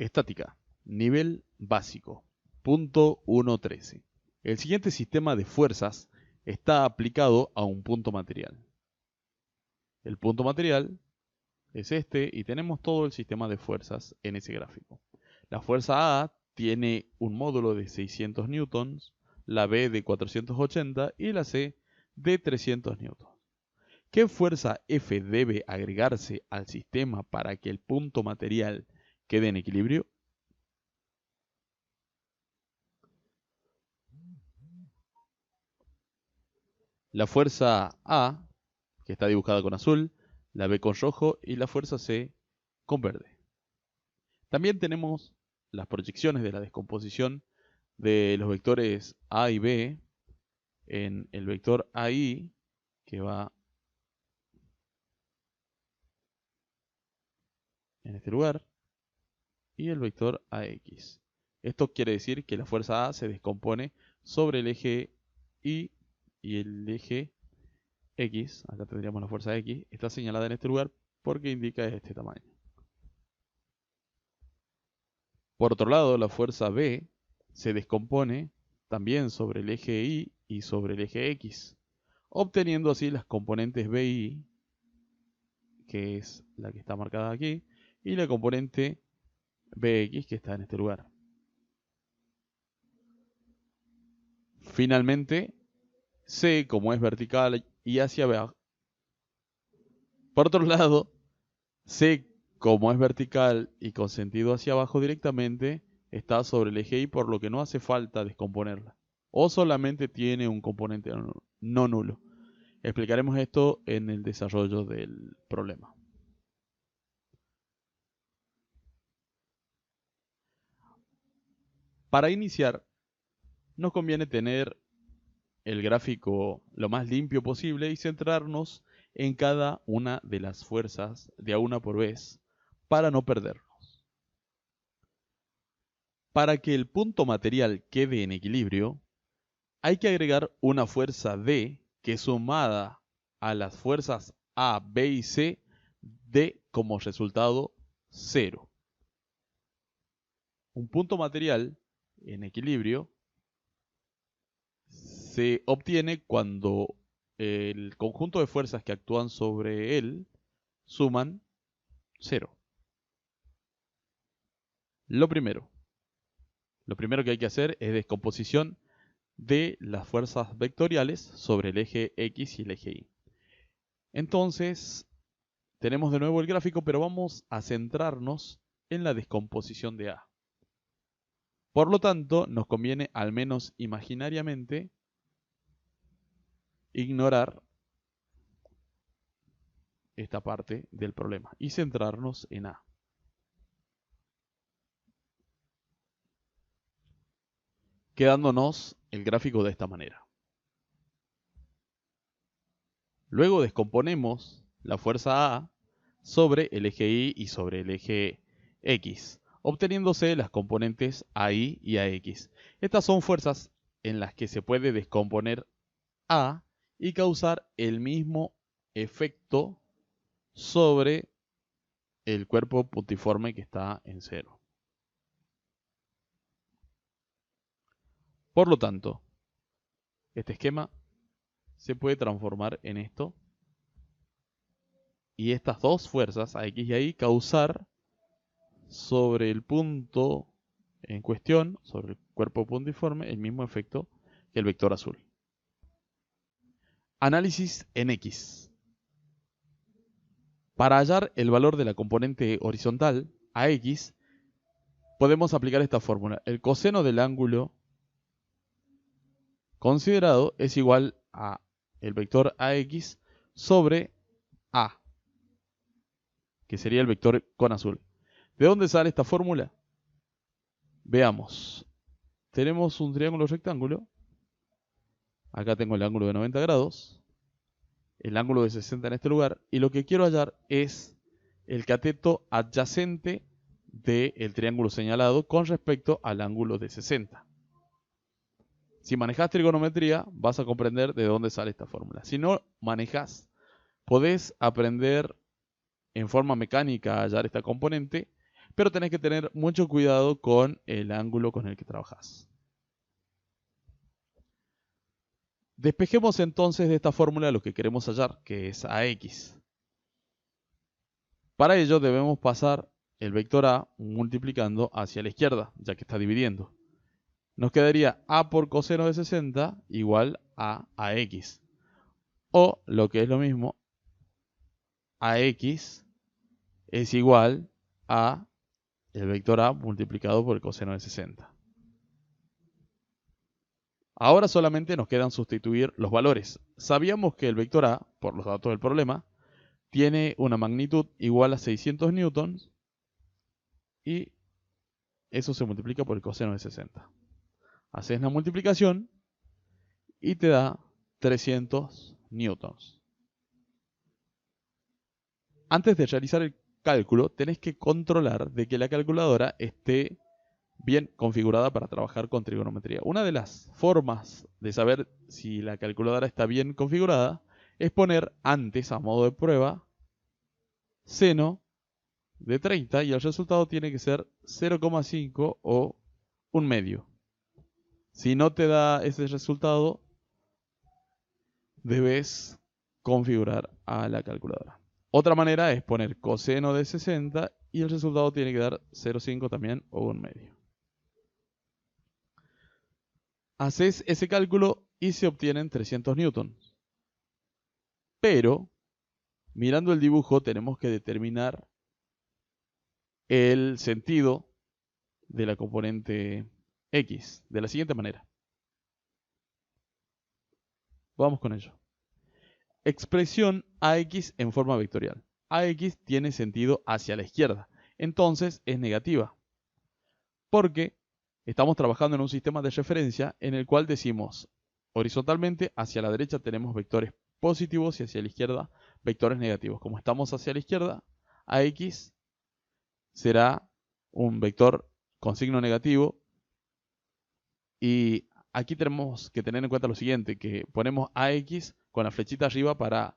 Estática, nivel básico, punto 1.13. El siguiente sistema de fuerzas está aplicado a un punto material. El punto material es este y tenemos todo el sistema de fuerzas en ese gráfico. La fuerza A tiene un módulo de 600 newtons, la B de 480 y la C de 300 newtons. ¿Qué fuerza F debe agregarse al sistema para que el punto material quede en equilibrio? La fuerza A, que está dibujada con azul, la B con rojo y la fuerza C con verde. También tenemos las proyecciones de la descomposición de los vectores A y B en el vector AI, que va en este lugar, y el vector AX. Esto quiere decir que la fuerza A se descompone sobre el eje Y y el eje X. Acá tendríamos la fuerza X. Está señalada en este lugar porque indica este tamaño. Por otro lado, la fuerza B se descompone también sobre el eje Y y sobre el eje X, obteniendo así las componentes BI, que es la que está marcada aquí, y la componente BX, que está en este lugar. Finalmente, C, como es vertical y hacia abajo. Por otro lado, C, como es vertical y con sentido hacia abajo directamente, está sobre el eje Y, por lo que no hace falta descomponerla. O solamente tiene un componente no nulo. Explicaremos esto en el desarrollo del problema. Para iniciar, nos conviene tener el gráfico lo más limpio posible y centrarnos en cada una de las fuerzas de a una por vez para no perdernos. Para que el punto material quede en equilibrio, hay que agregar una fuerza D que sumada a las fuerzas A, B y C dé como resultado 0. Un punto material en equilibrio se obtiene cuando el conjunto de fuerzas que actúan sobre él suman 0. Lo primero que hay que hacer es descomposición de las fuerzas vectoriales sobre el eje X y el eje Y. Entonces, tenemos de nuevo el gráfico, pero vamos a centrarnos en la descomposición de A. Por lo tanto, nos conviene, al menos imaginariamente, ignorar esta parte del problema y centrarnos en A. Quedándonos el gráfico de esta manera. Luego descomponemos la fuerza A sobre el eje Y y sobre el eje X, obteniéndose las componentes AI y AX. Estas son fuerzas en las que se puede descomponer A y causar el mismo efecto sobre el cuerpo puntiforme que está en 0. Por lo tanto, este esquema se puede transformar en esto y estas dos fuerzas, AX y AI, causar sobre el punto en cuestión, sobre el cuerpo puntiforme, el mismo efecto que el vector azul. Análisis en X. Para hallar el valor de la componente horizontal, AX, podemos aplicar esta fórmula. El coseno del ángulo considerado es igual a el vector AX sobre A, que sería el vector con azul. ¿De dónde sale esta fórmula? Veamos. Tenemos un triángulo rectángulo. Acá tengo el ángulo de 90 grados. El ángulo de 60 en este lugar. Y lo que quiero hallar es el cateto adyacente del triángulo señalado con respecto al ángulo de 60. Si manejas trigonometría, vas a comprender de dónde sale esta fórmula. Si no manejas, podés aprender en forma mecánica a hallar esta componente, pero tenés que tener mucho cuidado con el ángulo con el que trabajas. Despejemos entonces de esta fórmula lo que queremos hallar, que es AX. Para ello debemos pasar el vector A multiplicando hacia la izquierda, ya que está dividiendo. Nos quedaría A por coseno de 60 igual a AX. O, lo que es lo mismo, AX es igual a el vector A multiplicado por el coseno de 60. Ahora solamente nos quedan sustituir los valores. Sabíamos que el vector A, por los datos del problema, tiene una magnitud igual a 600 newtons y eso se multiplica por el coseno de 60. Haces la multiplicación y te da 300 newtons. Antes de realizar el cálculo, tenés que controlar de que la calculadora esté bien configurada para trabajar con trigonometría. Una de las formas de saber si la calculadora está bien configurada es poner antes, a modo de prueba, seno de 30 y el resultado tiene que ser 0,5 o un medio. Si no te da ese resultado, debes configurar a la calculadora. Otra manera es poner coseno de 60 y el resultado tiene que dar 0,5 también o un medio. Haces ese cálculo y se obtienen 300 newtons. Pero, mirando el dibujo, tenemos que determinar el sentido de la componente X de la siguiente manera. Vamos con ello. Expresión AX en forma vectorial. AX tiene sentido hacia la izquierda, entonces es negativa. Porque estamos trabajando en un sistema de referencia en el cual decimos horizontalmente hacia la derecha tenemos vectores positivos y hacia la izquierda vectores negativos. Como estamos hacia la izquierda, AX será un vector con signo negativo y aquí tenemos que tener en cuenta lo siguiente, que ponemos AX con la flechita arriba para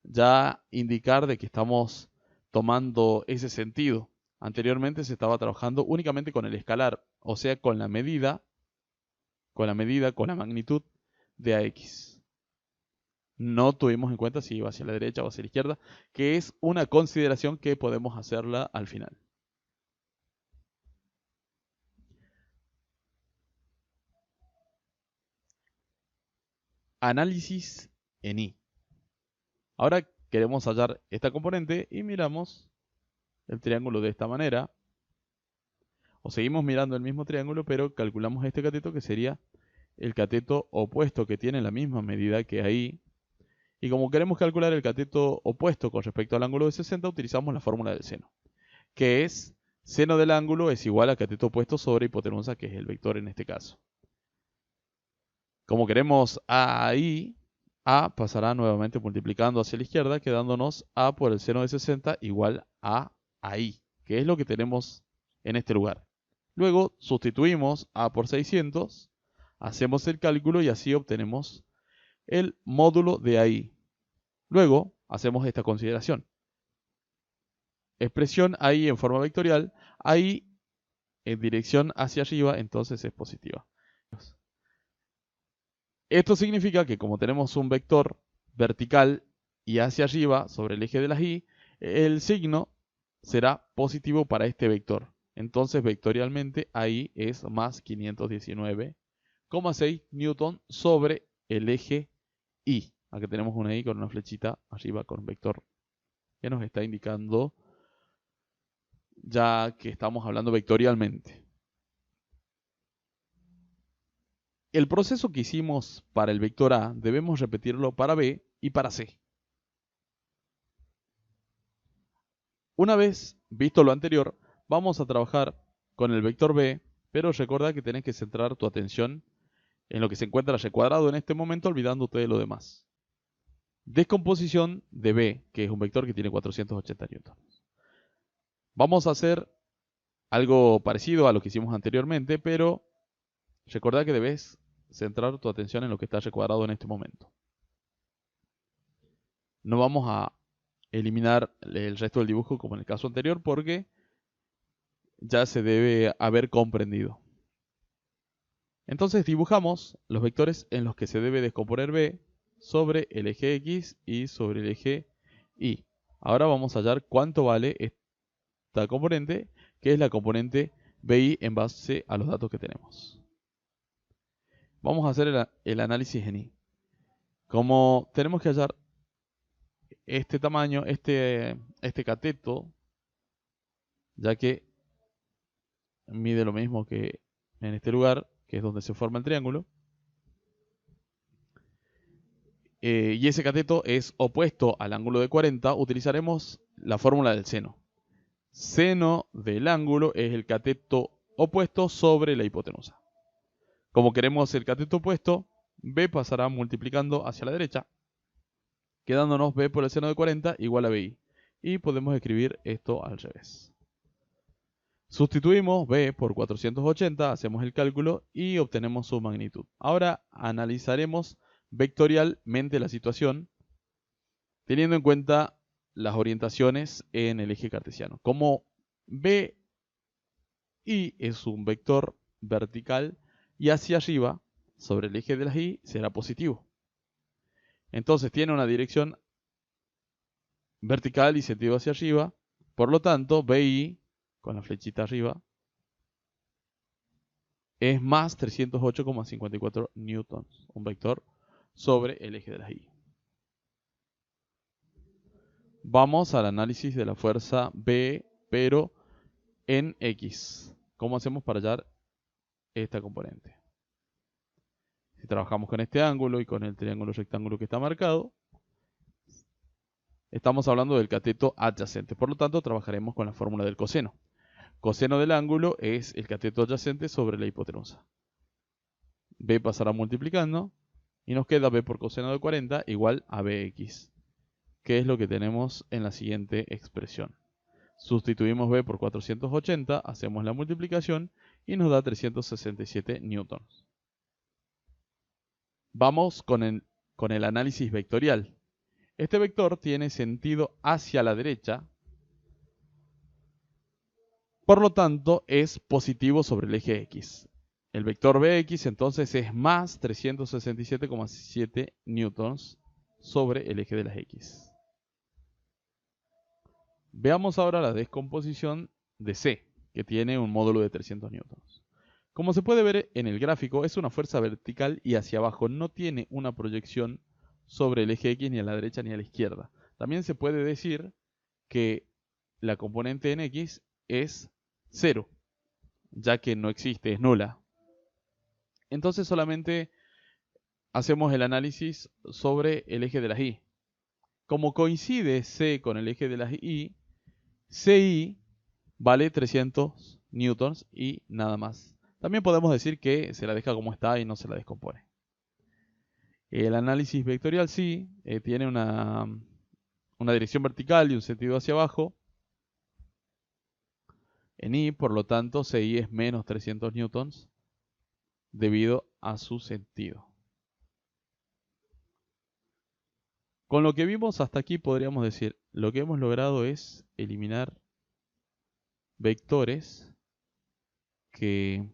ya indicar de que estamos tomando ese sentido. Anteriormente se estaba trabajando únicamente con el escalar, o sea, con la medida, con la magnitud de AX. No tuvimos en cuenta si iba hacia la derecha o hacia la izquierda, que es una consideración que podemos hacerla al final. Análisis en I. Ahora queremos hallar esta componente y miramos el triángulo de esta manera. O seguimos mirando el mismo triángulo, pero calculamos este cateto que sería el cateto opuesto que tiene la misma medida que ahí. Y como queremos calcular el cateto opuesto con respecto al ángulo de 60, utilizamos la fórmula del seno, que es seno del ángulo es igual a cateto opuesto sobre hipotenusa, que es el vector en este caso. Como queremos A ahí, A pasará nuevamente multiplicando hacia la izquierda, quedándonos A por el seno de 60 igual a ahí, que es lo que tenemos en este lugar. Luego sustituimos A por 600, hacemos el cálculo y así obtenemos el módulo de ahí. Luego hacemos esta consideración. Expresión ahí en forma vectorial, ahí en dirección hacia arriba, entonces es positiva. Esto significa que como tenemos un vector vertical y hacia arriba sobre el eje de las y, el signo será positivo para este vector. Entonces vectorialmente ahí es más 519,6 newton sobre el eje y. Aquí tenemos una y con una flechita arriba con un vector que nos está indicando ya que estamos hablando vectorialmente. El proceso que hicimos para el vector A debemos repetirlo para B y para C. Una vez visto lo anterior, vamos a trabajar con el vector B, pero recuerda que tenés que centrar tu atención en lo que se encuentra recuadrado en este momento, olvidándote de lo demás. Descomposición de B, que es un vector que tiene 480 newtons. Vamos a hacer algo parecido a lo que hicimos anteriormente, pero recordá que debes centrar tu atención en lo que está recuadrado en este momento. No vamos a eliminar el resto del dibujo como en el caso anterior porque ya se debe haber comprendido. Entonces dibujamos los vectores en los que se debe descomponer B sobre el eje X y sobre el eje Y. Ahora vamos a hallar cuánto vale esta componente, que es la componente BI en base a los datos que tenemos. Vamos a hacer el análisis en Y. Como tenemos que hallar este tamaño, este cateto, ya que mide lo mismo que en este lugar, que es donde se forma el triángulo, y ese cateto es opuesto al ángulo de 40, utilizaremos la fórmula del seno. Seno del ángulo es el cateto opuesto sobre la hipotenusa. Como queremos el cateto opuesto, B pasará multiplicando hacia la derecha, quedándonos B por el seno de 40 igual a BI. Y podemos escribir esto al revés. Sustituimos B por 480, hacemos el cálculo y obtenemos su magnitud. Ahora analizaremos vectorialmente la situación, teniendo en cuenta las orientaciones en el eje cartesiano. Como BI es un vector vertical y hacia arriba, sobre el eje de las Y, será positivo. Entonces tiene una dirección vertical y sentido hacia arriba. Por lo tanto, BI, con la flechita arriba, es más 308,54 newtons, un vector sobre el eje de las Y. Vamos al análisis de la fuerza B, pero en X. ¿Cómo hacemos para hallar esta componente? Si trabajamos con este ángulo y con el triángulo rectángulo que está marcado, estamos hablando del cateto adyacente. Por lo tanto, trabajaremos con la fórmula del coseno. Coseno del ángulo es el cateto adyacente sobre la hipotenusa. B pasará multiplicando y nos queda B por coseno de 40 igual a Bx, que es lo que tenemos en la siguiente expresión. Sustituimos B por 480, hacemos la multiplicación y nos da 367 newtons. Vamos con el análisis vectorial. Este vector tiene sentido hacia la derecha, por lo tanto es positivo sobre el eje X. El vector Bx entonces es más 367,7 newtons sobre el eje de las X. Veamos ahora la descomposición de C, que tiene un módulo de 300 newtons. Como se puede ver en el gráfico, es una fuerza vertical y hacia abajo, no tiene una proyección sobre el eje X ni a la derecha ni a la izquierda. También se puede decir que la componente en X es 0, ya que no existe, es nula. Entonces solamente hacemos el análisis sobre el eje de las Y. Como coincide C con el eje de las Y, CI vale 300 newtons y nada más. También podemos decir que se la deja como está y no se la descompone. El análisis vectorial sí tiene una dirección vertical y un sentido hacia abajo en Y, por lo tanto CI es menos 300 newtons debido a su sentido. Con lo que vimos hasta aquí podríamos decir, lo que hemos logrado es eliminar vectores que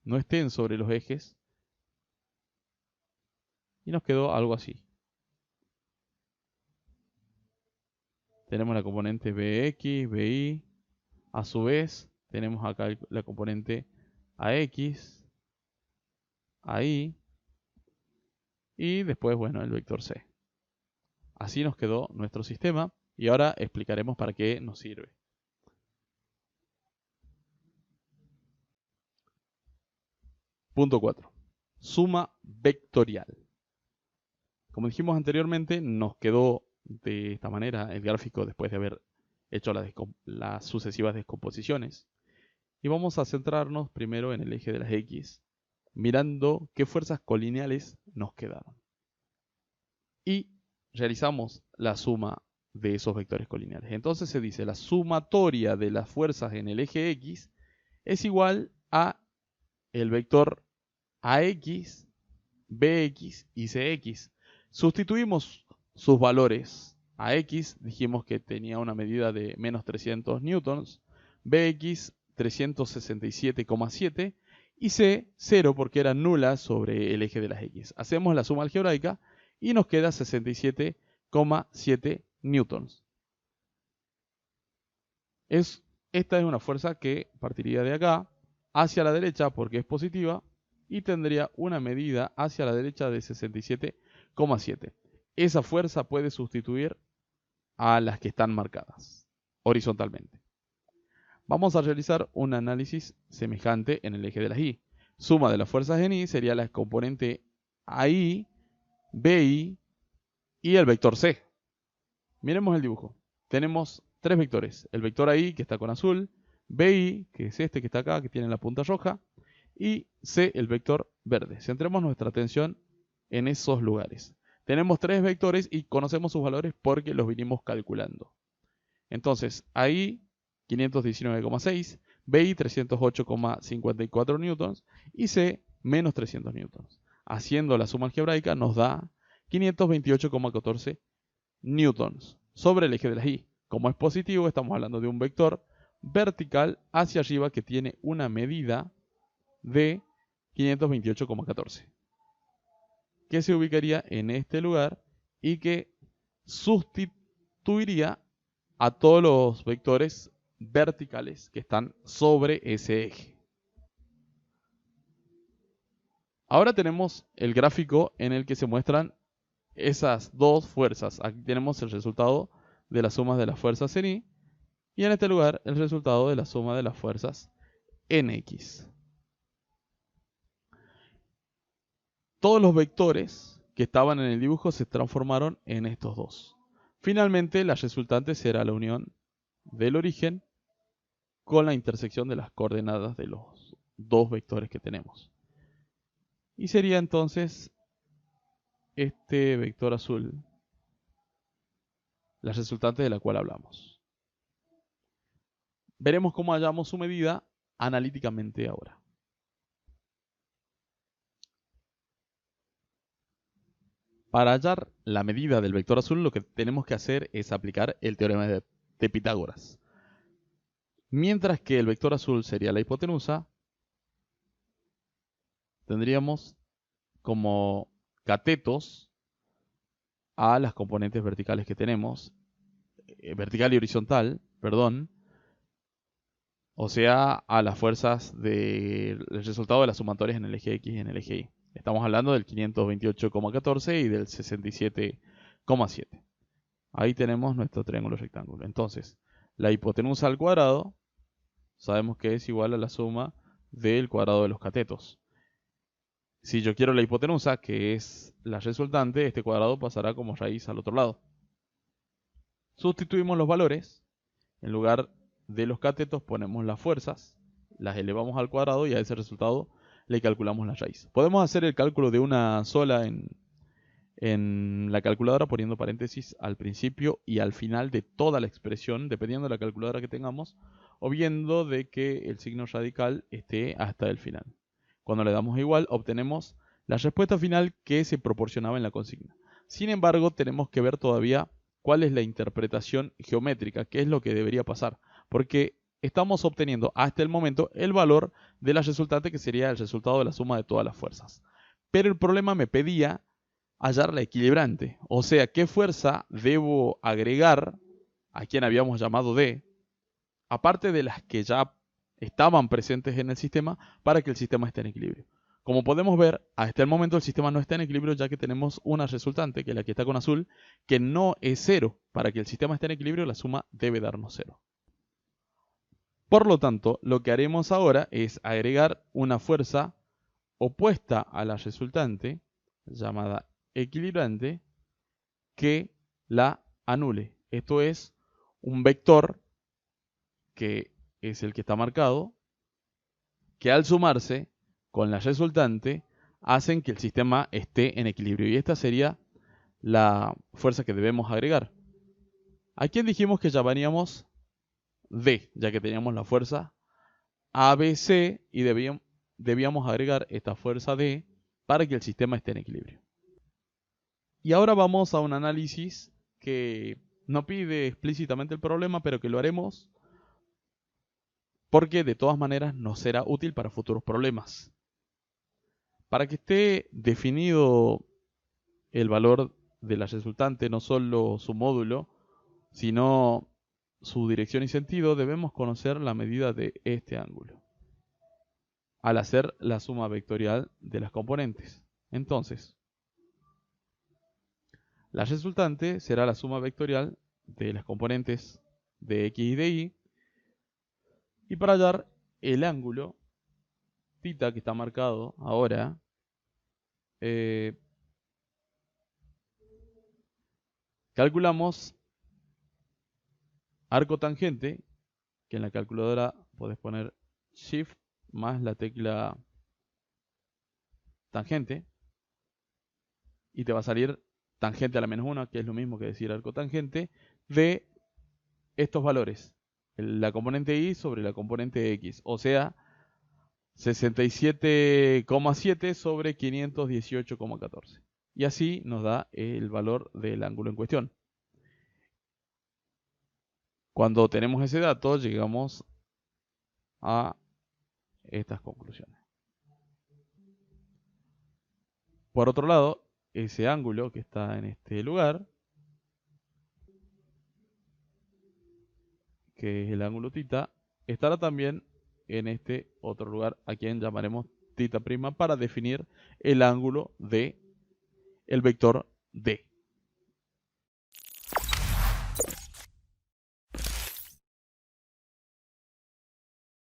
no estén sobre los ejes y nos quedó algo así. Tenemos la componente Bx, Bi, a su vez tenemos acá la componente Ax, Ay y después, bueno, el vector C. Así nos quedó nuestro sistema y ahora explicaremos para qué nos sirve. Punto 4. Suma vectorial. Como dijimos anteriormente, nos quedó de esta manera el gráfico después de haber hecho las sucesivas descomposiciones. Y vamos a centrarnos primero en el eje de las X, mirando qué fuerzas colineales nos quedaron. Y realizamos la suma de esos vectores colineales. Entonces se dice la sumatoria de las fuerzas en el eje X es igual a el vector AX, BX y CX. Sustituimos sus valores. AX dijimos que tenía una medida de menos 300 newtons, BX 367,7 y C 0 porque era nula sobre el eje de las X. Hacemos la suma algebraica y nos queda 67,7 newtons. Esta es una fuerza que partiría de acá hacia la derecha porque es positiva y tendría una medida hacia la derecha de 67,7. Esa fuerza puede sustituir a las que están marcadas horizontalmente. Vamos a realizar un análisis semejante en el eje de las Y. Suma de las fuerzas en Y sería la componente AI, BI y el vector C. Miremos el dibujo. Tenemos tres vectores. El vector AI que está con azul, BI que es este que está acá, que tiene la punta roja, y C, el vector verde. Centremos nuestra atención en esos lugares. Tenemos tres vectores y conocemos sus valores porque los vinimos calculando. Entonces, AI 519,6, BI 308,54 newtons y C menos 300 newtons. Haciendo la suma algebraica nos da 528,14 newtons sobre el eje de las Y. Como es positivo, estamos hablando de un vector vertical hacia arriba que tiene una medida de 528,14. Que se ubicaría en este lugar y que sustituiría a todos los vectores verticales que están sobre ese eje. Ahora tenemos el gráfico en el que se muestran esas dos fuerzas. Aquí tenemos el resultado de las sumas de las fuerzas en Y y en este lugar el resultado de la suma de las fuerzas en X. Todos los vectores que estaban en el dibujo se transformaron en estos dos. Finalmente, la resultante será la unión del origen con la intersección de las coordenadas de los dos vectores que tenemos. Y sería entonces este vector azul la resultante de la cual hablamos. Veremos cómo hallamos su medida analíticamente ahora. Para hallar la medida del vector azul, lo que tenemos que hacer es aplicar el teorema de Pitágoras. Mientras que el vector azul sería la hipotenusa, tendríamos como catetos a las componentes verticales que tenemos, vertical y horizontal, perdón, o sea, a las fuerzas del resultado de las sumatorias en el eje X y en el eje Y. Estamos hablando del 528,14 y del 67,7. Ahí tenemos nuestro triángulo rectángulo. Entonces, la hipotenusa al cuadrado sabemos que es igual a la suma del cuadrado de los catetos. Si yo quiero la hipotenusa, que es la resultante, este cuadrado pasará como raíz al otro lado. Sustituimos los valores. En lugar de los catetos ponemos las fuerzas, las elevamos al cuadrado y a ese resultado le calculamos la raíz. Podemos hacer el cálculo de una sola en la calculadora poniendo paréntesis al principio y al final de toda la expresión, dependiendo de la calculadora que tengamos, o viendo de que el signo radical esté hasta el final. Cuando le damos igual, obtenemos la respuesta final que se proporcionaba en la consigna. Sin embargo, tenemos que ver todavía cuál es la interpretación geométrica, qué es lo que debería pasar, porque estamos obteniendo hasta el momento el valor de la resultante, que sería el resultado de la suma de todas las fuerzas. Pero el problema me pedía hallar la equilibrante, o sea, qué fuerza debo agregar a quien habíamos llamado D, aparte de las que ya estaban presentes en el sistema, para que el sistema esté en equilibrio. Como podemos ver, hasta el momento el sistema no está en equilibrio, ya que tenemos una resultante, que es la que está con azul, que no es cero. Para que el sistema esté en equilibrio, la suma debe darnos cero. Por lo tanto, lo que haremos ahora es agregar una fuerza opuesta a la resultante, llamada equilibrante, que la anule. Esto es un vector, que es el que está marcado, que al sumarse con la resultante hacen que el sistema esté en equilibrio. Y esta sería la fuerza que debemos agregar. ¿A quién dijimos que llamaríamos D? Ya que teníamos la fuerza ABC y debíamos agregar esta fuerza D para que el sistema esté en equilibrio. Y ahora vamos a un análisis que no pide explícitamente el problema, pero que lo haremos porque de todas maneras nos será útil para futuros problemas. Para que esté definido el valor de la resultante, no solo su módulo, sino su dirección y sentido, debemos conocer la medida de este ángulo al hacer la suma vectorial de las componentes. Entonces, la resultante será la suma vectorial de las componentes de x y de y, y para hallar el ángulo θ que está marcado ahora, calculamos arco tangente, que en la calculadora podés poner Shift más la tecla tangente, y te va a salir tangente a la menos 1, que es lo mismo que decir arco tangente, de estos valores, la componente y sobre la componente x, o sea, 67,7 sobre 518,14. Y así nos da el valor del ángulo en cuestión. Cuando tenemos ese dato, llegamos a estas conclusiones. Por otro lado, ese ángulo que está en este lugar, que es el ángulo θ, estará también en este otro lugar, a quien llamaremos θ', para definir el ángulo de el vector D.